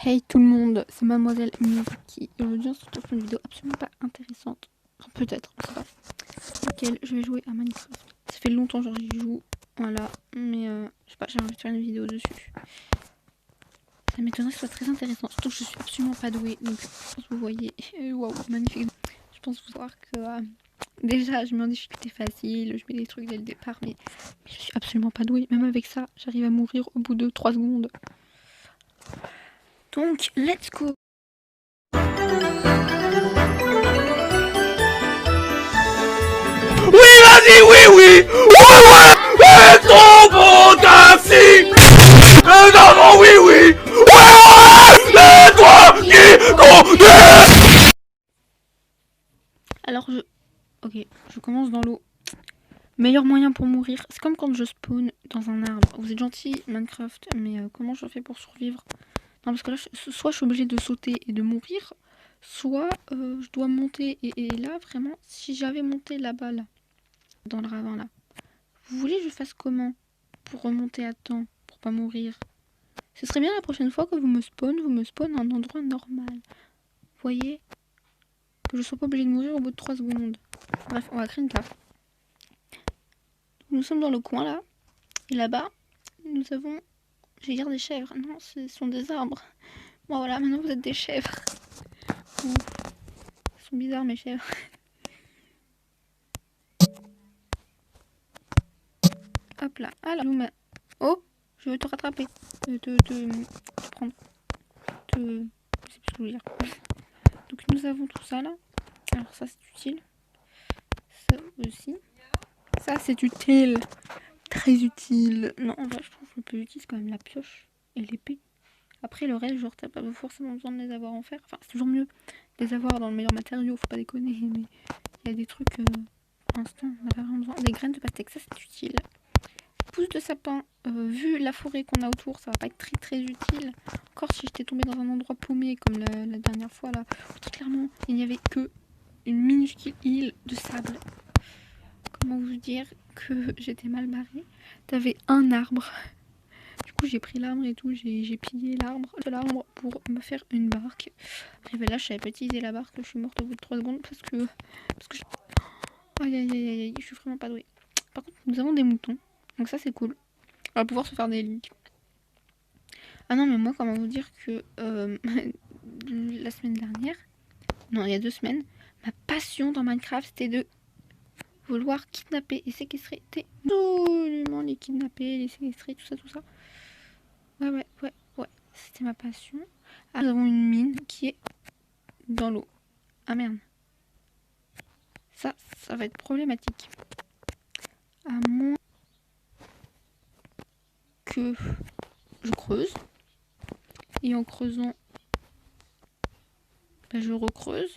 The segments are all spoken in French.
Hey tout le monde, c'est Mademoiselle Mizuki. Et aujourd'hui on se retrouve pour une vidéo absolument pas intéressante. Enfin, peut-être, on sait pas. Laquelle je vais jouer à Minecraft. Ça fait longtemps genre j'y joue. Voilà. Mais je sais pas, j'ai envie de faire une vidéo dessus. Ça m'étonnerait que ce soit très intéressant. Surtout que je suis absolument pas douée. Donc je pense que vous voyez. Waouh, magnifique. Je pense voir que déjà je mets en difficulté facile, je mets des trucs dès le départ, mais je suis absolument pas douée. Même avec ça, j'arrive à mourir au bout de 3 secondes. Donc, let's go! Oui, vas-y, oui, oui. Ouais, ouais. Ouais, ton bon taxi. Non, non, oui, oui. Ouais, ouais. C'est toi qui conduis. Alors Ok, je commence dans l'eau. Meilleur moyen pour mourir, c'est comme quand je spawn dans un arbre. Vous êtes gentil, Minecraft, mais comment je fais pour survivre? Non, parce que là, soit je suis obligée de sauter et de mourir, soit je dois monter. Et là, vraiment, si j'avais monté là-bas, là, dans le ravin, là, vous voulez que je fasse comment pour remonter à temps, pour pas mourir? Ce serait bien la prochaine fois que vous me spawn à un endroit normal. Vous voyez? Que je sois pas obligée de mourir au bout de 3 secondes. Bref, on va créer une carte. Nous sommes dans le coin là, et là-bas, nous avons, je vais dire des chèvres. Non, ce sont des arbres. Bon voilà, maintenant vous êtes des chèvres. Ouf. Elles sont bizarres mes chèvres. Hop là. Alors, oh, je veux te rattraper. Te prendre. Je sais plus ce que je veux dire. Donc nous avons tout ça là. Alors ça c'est utile. Ça aussi. Ça c'est utile. Très utile. Non, en vrai je trouve le plus utile c'est quand même la pioche et l'épée. Après le reste, genre t'as pas forcément besoin de les avoir en fer. Enfin c'est toujours mieux de les avoir dans le meilleur matériau, faut pas déconner. Mais il y a des trucs, pour l'instant on a pas vraiment besoin. Des graines de pastèque, ça c'est utile. Pousse de sapin, vu la forêt qu'on a autour, ça va pas être très très utile. Encore si j'étais tombée dans un endroit paumé comme la dernière fois là, où très clairement il n'y avait que une minuscule île de sable. Comment vous dire que j'étais mal barrée? T'avais un arbre. Du coup j'ai pris l'arbre et tout, j'ai pillé l'arbre pour me faire une barque. Arrivé là, je savais pas utiliser la barque, je suis morte au bout de 3 secondes parce que je... Aïe aïe aïe aïe, je suis vraiment pas douée. Par contre, nous avons des moutons, donc ça c'est cool. On va pouvoir se faire des lits. Ah non, mais moi, comment vous dire que la semaine dernière, non, il y a 2 semaines, ma passion dans Minecraft c'était de vouloir kidnapper et séquestrer. Absolument les kidnapper, les séquestrer, tout ça, tout ça. Ouais. C'était ma passion. Ah, nous avons une mine qui est dans l'eau. Ah merde. Ça va être problématique. À moins que je creuse. Et en creusant, bah, je recreuse.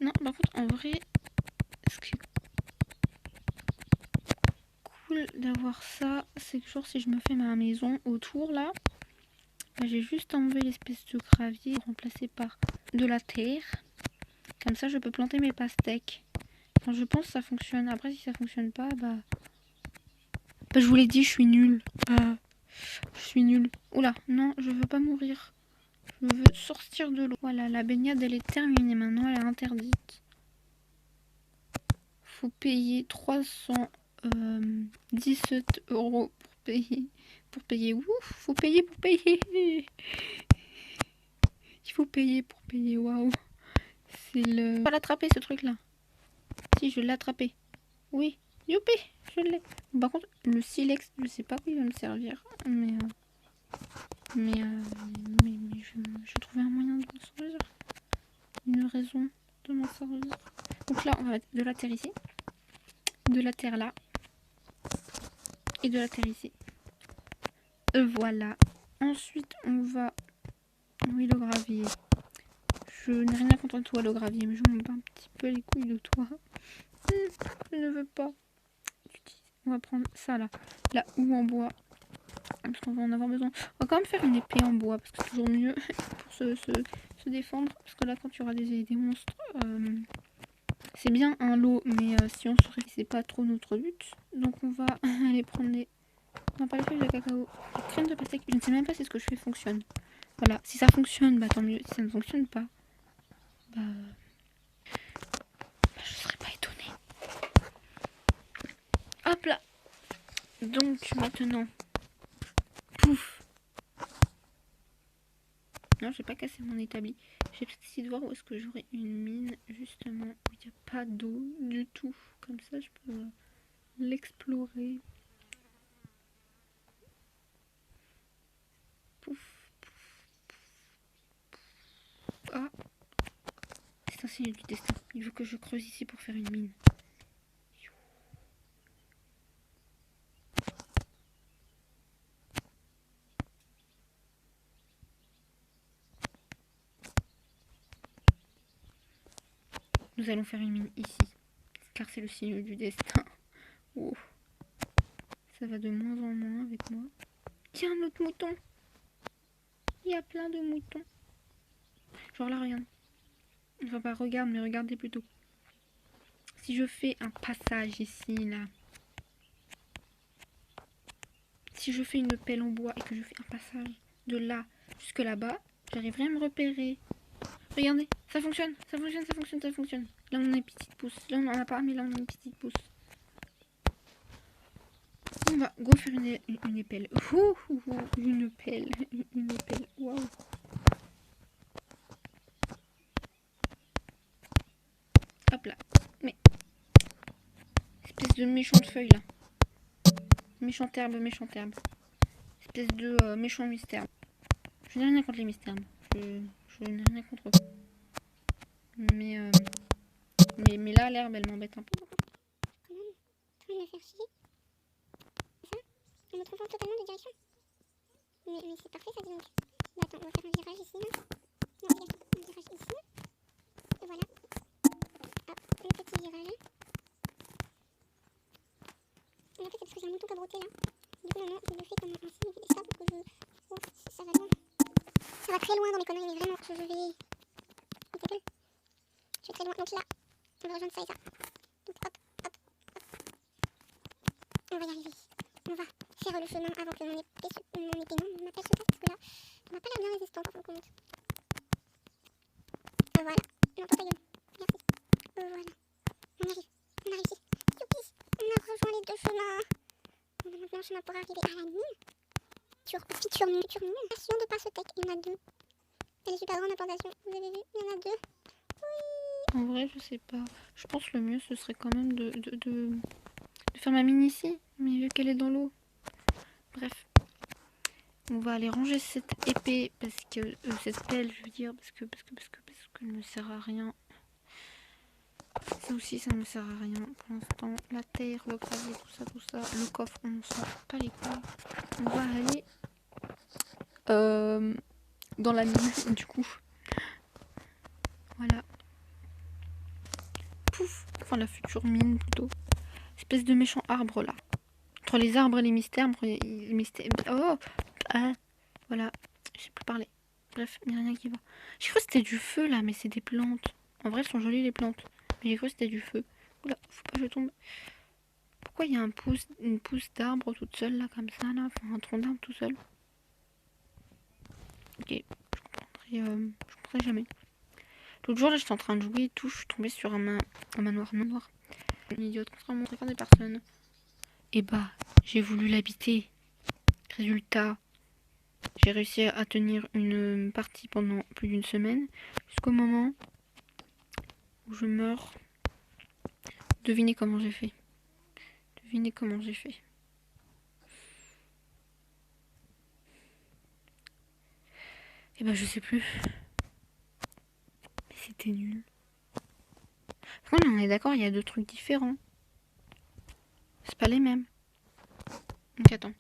Non, par contre, en vrai, ce qui est cool d'avoir ça, c'est que genre si je me fais ma maison autour là, bah, j'ai juste enlevé l'espèce de gravier remplacé par de la terre. Comme ça, je peux planter mes pastèques. Enfin, je pense que ça fonctionne. Après, si ça fonctionne pas, bah je vous l'ai dit, je suis nulle. Je suis nulle. Oula, non, je veux pas mourir. Je veux sortir de l'eau. Voilà, la baignade, elle est terminée. Maintenant, elle est interdite. Faut payer 317 € pour payer. Pour payer. Ouf, faut payer pour payer. Il faut payer pour payer. Waouh. C'est le... Je vais l'attraper, ce truc-là. Si, je l'ai attrapé. Oui. Youpi, je l'ai. Par contre, le silex, je sais pas où il va me servir. Mais je trouvais un moyen de m'en servir. Une raison de m'en servir. Donc là, on va mettre de la terre ici. De la terre là. Et de la terre ici. Voilà. Ensuite, on va... Oui, le gravier. Je n'ai rien contre toi, le gravier, mais je m'en bats un petit peu les couilles de toi. Je ne veux pas. On va prendre ça là. La houe en bois. Parce qu'on va en avoir besoin. On va quand même faire une épée en bois, parce que c'est toujours mieux pour se défendre. Parce que là, quand tu auras des monstres, c'est bien un lot, mais si on se réussit, c'est pas trop notre but. Donc on va aller prendre Non, pas les feuilles de cacao. La crème de pastèque. Je ne sais même pas si ce que je fais fonctionne. Voilà, si ça fonctionne, bah tant mieux. Si ça ne fonctionne pas, bah je serais pas étonnée. Hop là. Donc maintenant, pouf. Non, j'ai pas cassé mon établi. J'ai peut-être essayé de voir où est-ce que j'aurais une mine justement où il n'y a pas d'eau du tout. Comme ça, je peux l'explorer. Pouf, ah, c'est un signe du destin. Il veut que je creuse ici pour faire une mine. Nous allons faire une mine ici, car c'est le signe du destin. Oh. Ça va de moins en moins avec moi. Tiens, un autre mouton. Il y a plein de moutons. Genre là, regarde. Enfin, pas regarde, mais regardez plutôt. Si je fais un passage ici, là. Si je fais une pelle en bois et que je fais un passage de là jusque là-bas, j'arriverai à me repérer. Regardez, ça fonctionne, ça fonctionne, ça fonctionne, ça fonctionne. Là, on a une petite pousse. Là, on n'en a pas, mais là, on a une petite pousse. On va go faire une épelle. Une pelle. Une épelle. Waouh. Hop là. Mais. Espèce de méchante feuille là. Méchante herbe, méchante herbe. Espèce de méchant mystère. Je n'ai rien contre les mystères. Je n'ai rien contre eux. Mais là, l'herbe, elle m'embête un peu. Comment tout me faire chier. Ça, en me trompant totalement de direction. Mais c'est parfait ça, dis donc. Bah attends, on va faire un virage ici là. Non, regarde, un virage ici. Et voilà. Hop, le petit virage. Et en fait, c'est parce que j'ai un mouton cabroté là. Du coup, maintenant, je le fais comme un signe du destin pour que je. Oh, ça va loin. Ça va très loin dans mes conneries, mais vraiment, je vais. On t'appelle. Je vais très loin. Donc là, on va rejoindre ça et ça. Donc hop, hop, hop. On va y arriver. On va faire le chemin avant que mon épée non m'appelle ce temps, parce que là, on n'a pas l'air bien résistant en fin de compte. Voilà. Non, pas ta gueule. Merci. Voilà. On arrive. On a réussi. Youpi. On a rejoint les deux chemins. On a maintenant un chemin pour arriver à la mine. Future mine. Station de Passetec. Il y en a deux. Elle est super grande la plantation. Vous avez vu? Il y en a deux. Oui. En vrai, je sais pas. Je pense que le mieux, ce serait quand même de faire ma mine ici. Mais vu qu'elle est dans l'eau. Bref. On va aller ranger cette épée. Parce que. Cette pelle, je veux dire. Parce qu'elle ne sert à rien. Ça aussi, ça ne me sert à rien pour l'instant. La terre, le gravier, tout ça. Le coffre, on ne s'en fout pas les couilles. On va aller dans la mine, du coup. Voilà. Pouf. Enfin, la future mine, plutôt. Espèce de méchant arbre, là. Entre les arbres et les mystères. Oh ah, voilà. Je sais plus parler. Bref, il n'y a rien qui va. J'ai cru que c'était du feu, là, mais c'est des plantes. En vrai, elles sont jolies, les plantes. Mais j'ai cru que c'était du feu. Oula, faut pas que je tombe. Pourquoi il y a une pousse d'arbre toute seule là comme ça là, enfin un tronc d'arbre tout seul. Ok, je comprendrai jamais. L'autre jour là j'étais en train de jouer et tout, je suis tombée sur un manoir noir. Une idiote, contrairement au fréquent des personnes. Et bah j'ai voulu l'habiter. Résultat, j'ai réussi à tenir une partie pendant plus d'une semaine. Jusqu'au moment où je meurs. Devinez comment j'ai fait. Devinez comment j'ai fait. Et bah je sais plus. Mais c'était nul. Par contre, on est d'accord, il y a deux trucs différents. C'est pas les mêmes. Donc attends.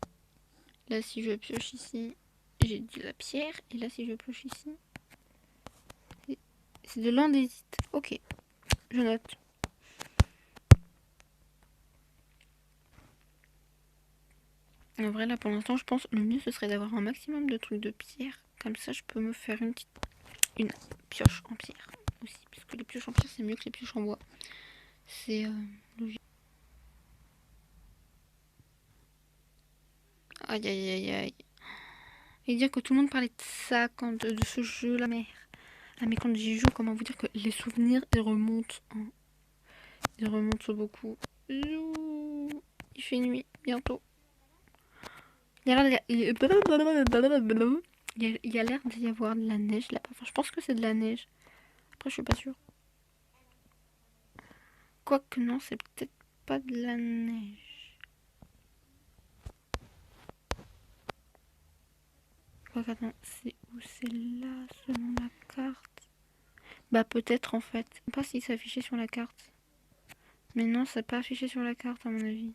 Là si je pioche ici, j'ai de la pierre. Et là si je pioche ici, c'est de l'andésite. Ok, je note. En vrai là pour l'instant je pense le mieux ce serait d'avoir un maximum de trucs de pierre. Comme ça je peux me faire une pioche en pierre aussi. Parce que les pioches en pierre c'est mieux que les pioches en bois. C'est logique. Aïe aïe aïe aïe. Et dire que tout le monde parlait de ça, de ce jeu, la mère. Ah mais quand j'y joue, comment vous dire que les souvenirs, ils remontent. Hein. Ils remontent beaucoup. Il fait nuit, bientôt. Il y a l'air d'y avoir de la neige là-bas. Enfin, je pense que c'est de la neige. Après, je suis pas sûre. Quoique non, c'est peut-être pas de la neige. Quoique attends, c'est où? C'est là, selon la carte. Bah peut-être en fait. Je sais pas si c'est affiché sur la carte. Mais non, c'est pas affiché sur la carte à mon avis.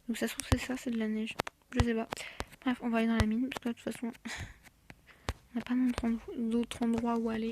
Donc ça se trouve c'est ça, c'est de la neige. Je sais pas. Bref, on va aller dans la mine parce que de toute façon, on n'a pas d'autre endroit où aller.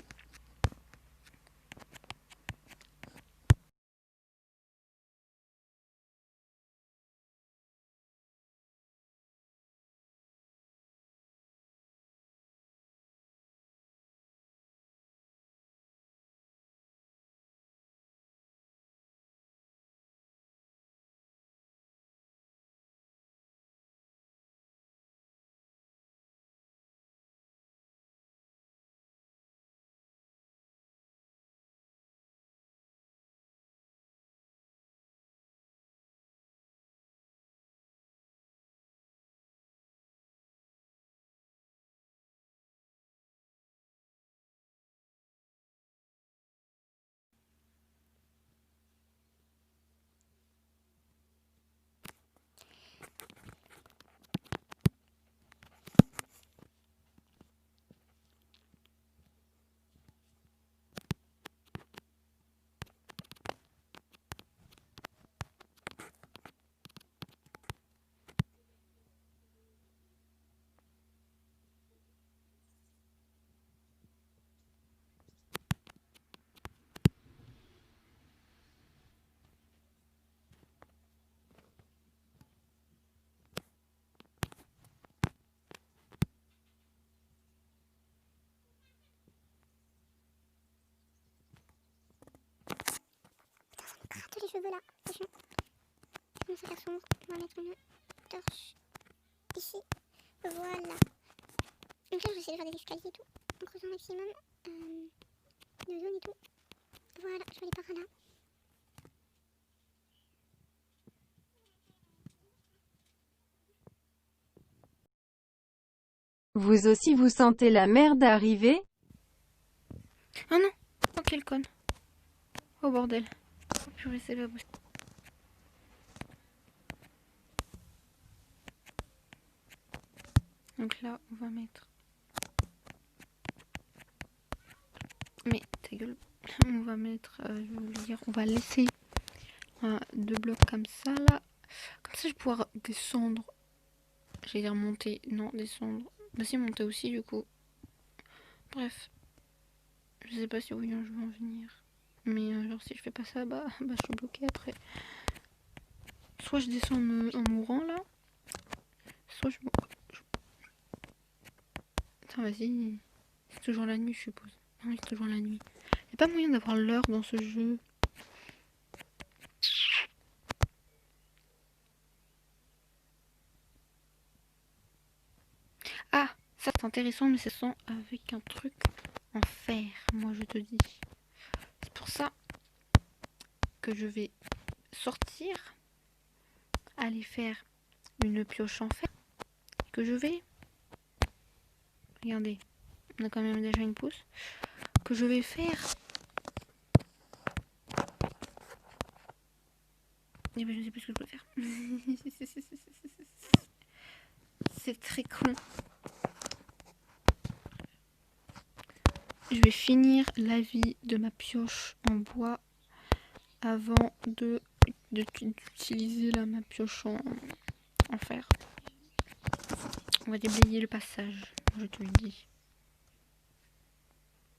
Tous les cheveux là, c'est chiant. On va faire sombre. On va mettre une torche ici. Voilà. Donc là, je vais essayer de faire des escaliers et tout. En creusant un maximum de zone et tout. Voilà, je vais aller par là. Vous aussi vous sentez la merde arriver? Oh non. Oh quel con. Oh bordel. Oh purée, c'est pas possible. Donc là, on va mettre... Mais ta gueule. On va mettre... je veux dire, on va laisser 2 blocs comme ça là. Comme ça, je vais pouvoir descendre. J'allais dire monter. Non, descendre. Bah si, monter aussi du coup. Bref. Je sais pas si oui, je vais en venir. Mais genre si je fais pas ça, bah je suis bloquée après. Soit je descends en mourant là. Soit je... Attends, vas-y. C'est toujours la nuit, je suppose. Non, c'est toujours la nuit. Y'a pas moyen d'avoir l'heure dans ce jeu. Ah, ça c'est intéressant, mais ce sont avec un truc en fer, moi je te dis. C'est pour ça que je vais sortir, aller faire une pioche en fer, que je vais... Regardez, on a quand même déjà une pousse. Que je vais faire... Eh ben, je sais plus ce que je dois faire. C'est très con. Je vais finir la vie de ma pioche en bois avant d'utiliser ma pioche en fer. On va déblayer le passage, je te le dis.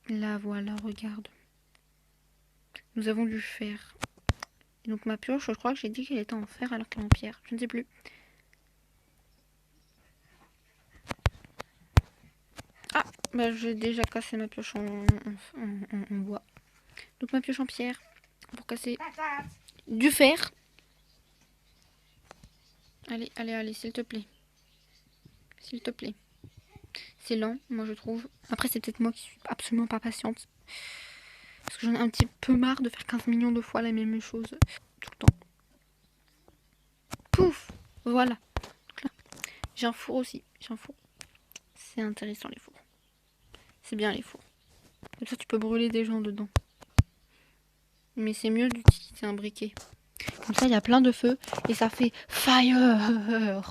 Là, voilà, regarde. Nous avons du fer. Et donc ma pioche, je crois que j'ai dit qu'elle était en fer alors qu'elle est en pierre. Je ne sais plus. Ah, bah j'ai déjà cassé ma pioche en bois. Donc ma pioche en pierre pour casser du fer. Allez, allez, allez, s'il te plaît. s'il te plaît. C'est lent, moi je trouve. Après, c'est peut-être moi qui suis absolument pas patiente. Parce que j'en ai un petit peu marre de faire 15 millions de fois la même chose tout le temps. Pouf! Voilà. Donc là, j'ai un four aussi. J'ai un four. C'est intéressant les fours. C'est bien les fours. Comme ça, tu peux brûler des gens dedans. Mais c'est mieux d'utiliser un briquet. Comme ça, il y a plein de feu et ça fait fire.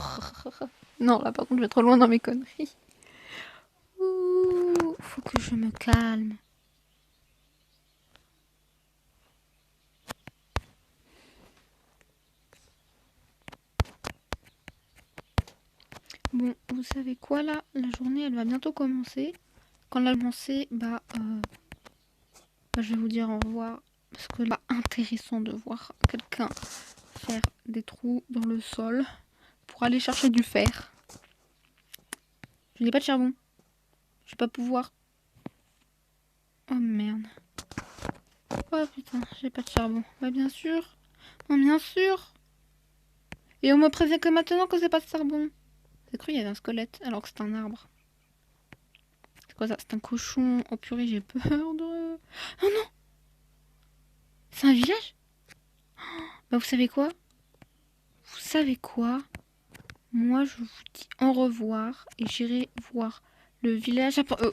Non, là par contre, je vais trop loin dans mes conneries. Ouh, faut que je me calme. Bon, vous savez quoi là? La journée, elle va bientôt commencer. Quand elle va commencer, je vais vous dire au revoir. Parce que là, intéressant de voir quelqu'un faire des trous dans le sol pour aller chercher du fer. Je n'ai pas de charbon. Je vais pas pouvoir. Oh merde. Oh putain, j'ai pas de charbon. Bah bien sûr. Oh bien sûr. Et on me prévient que maintenant que c'est pas de charbon. J'ai cru qu'il y avait un squelette alors que c'est un arbre. C'est quoi ça? C'est un cochon. Oh purée, j'ai peur de... Oh non! C'est un village? Bah vous savez quoi? Vous savez quoi? Moi je vous dis au revoir et j'irai voir le village après...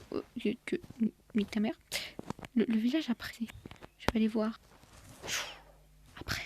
ta mère. Le village après. Je vais aller voir. Après.